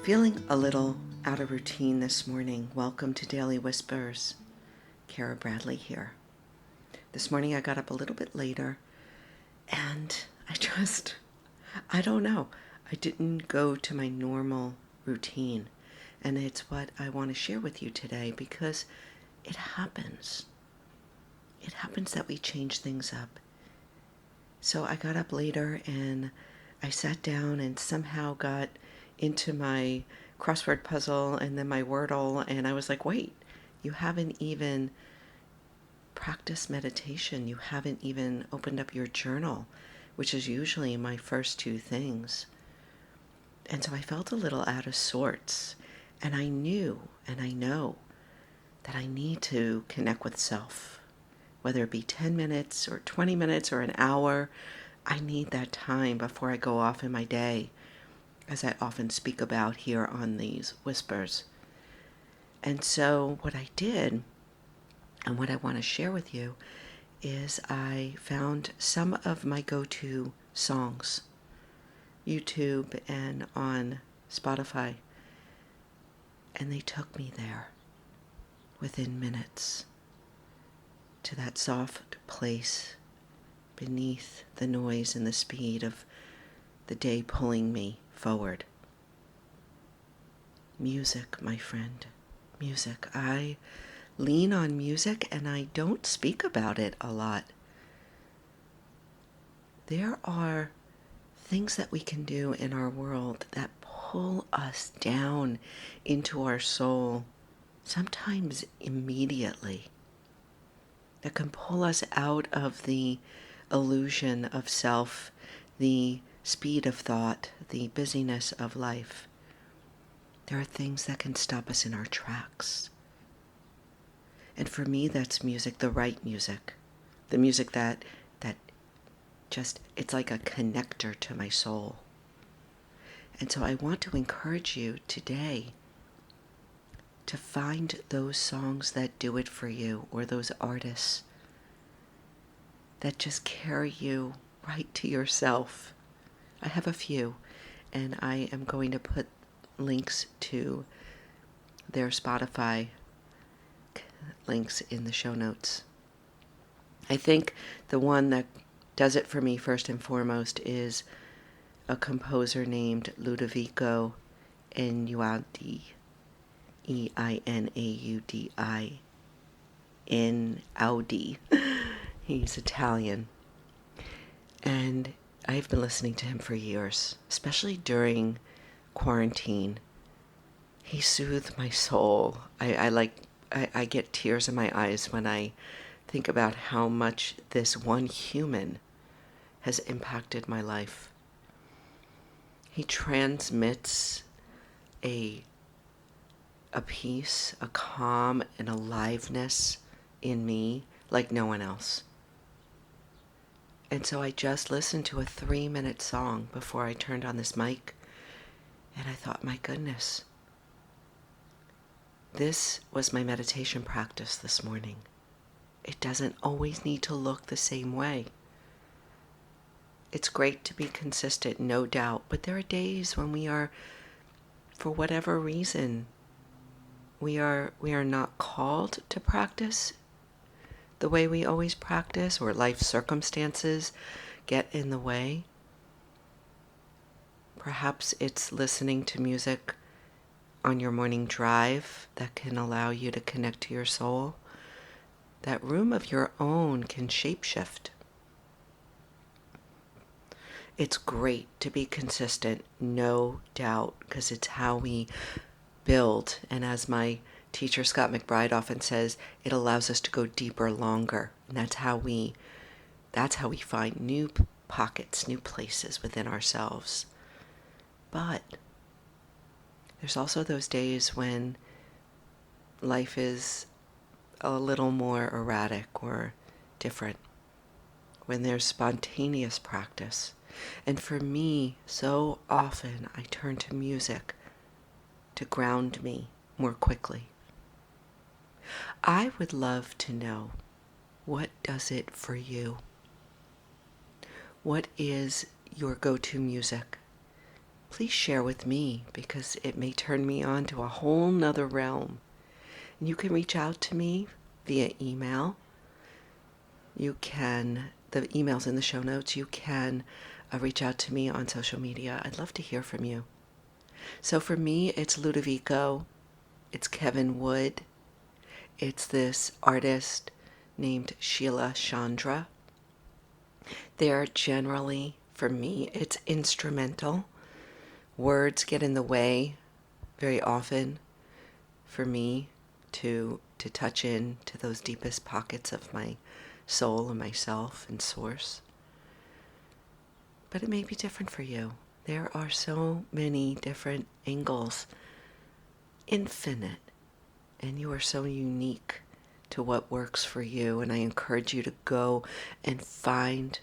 Feeling a little out of routine this morning. Welcome to Daily Whispers. Kara Bradley here. This morning I got up a little bit later and I don't know. I didn't go to my normal routine. And it's what I want to share with you today because it happens. It happens that we change things up. So I got up later and I sat down and somehow got into my crossword puzzle and then my Wordle, and I was like, wait, you haven't even practiced meditation. You haven't even opened up your journal, which is usually my first two things. And so I felt a little out of sorts, and I knew and I know that I need to connect with self, whether it be 10 minutes or 20 minutes or an hour. I need that time before I go off in my day, as I often speak about here on these whispers. And so what I did, and what I want to share with you, is I found some of my go-to songs, YouTube and on Spotify, and they took me there within minutes to that soft place beneath the noise and the speed of the day pulling me forward. Music, my friend, music. I lean on music and I don't speak about it a lot. There are things that we can do in our world that pull us down into our soul, sometimes immediately, that can pull us out of the illusion of self, the speed of thought, the busyness of life. There are things that can stop us in our tracks. And for me, that's music, the right music. The music that just, it's like a connector to my soul. And so I want to encourage you today to find those songs that do it for you, or those artists that just carry you right to yourself. I have a few, and I am going to put links to their Spotify links in the show notes. I think the one that does it for me first and foremost is a composer named Ludovico Einaudi, Einaudi, Einaudi. He's Italian. And I've been listening to him for years, especially during quarantine. He soothed my soul. I get tears in my eyes when I think about how much this one human has impacted my life. He transmits a peace, a calm, and aliveness in me like no one else. And so I just listened to a 3-minute song before I turned on this mic, and I thought, my goodness, this was my meditation practice this morning. It doesn't always need to look the same way. It's great to be consistent, no doubt, but there are days when we are, for whatever reason, we are not called to practice the way we always practice, or life circumstances get in the way. Perhaps it's listening to music on your morning drive that can allow you to connect to your soul. That room of your own can shapeshift. It's great to be consistent, no doubt, because it's how we build. And as my teacher Scott McBride often says, it allows us to go deeper, longer. And that's how we find new pockets, new places within ourselves. But there's also those days when life is a little more erratic or different, when there's spontaneous practice. And for me, so often I turn to music to ground me more quickly. I would love to know, what does it for you? What is your go-to music? please share with me, because it may turn me on to a whole nother realm. And you can reach out to me via email. The email's in the show notes. You can reach out to me on social media. I'd love to hear from you. So for me, it's Ludovico, it's Kevin Wood, it's this artist named Sheila Chandra. They're generally, for me, it's instrumental. Words get in the way very often for me to touch in to those deepest pockets of my soul and myself and source. But it may be different for you. There are so many different angles, infinite, and you are so unique to what works for you. And I encourage you to go and find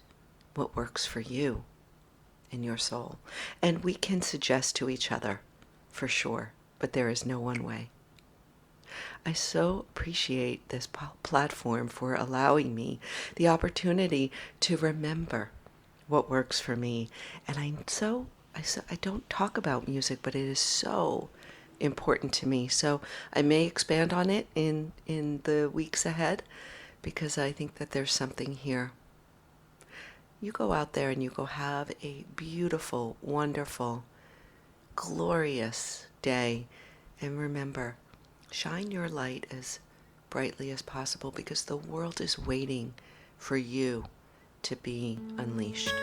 what works for you in your soul. And we can suggest to each other, for sure, but there is no one way. I so appreciate this platform for allowing me the opportunity to remember what works for me. And I don't talk about music, but it is so important to me. So I may expand on it in the weeks ahead, because I think that there's something here. You go out there and you go have a beautiful, wonderful, glorious day. And remember, shine your light as brightly as possible, because the world is waiting for you to be unleashed.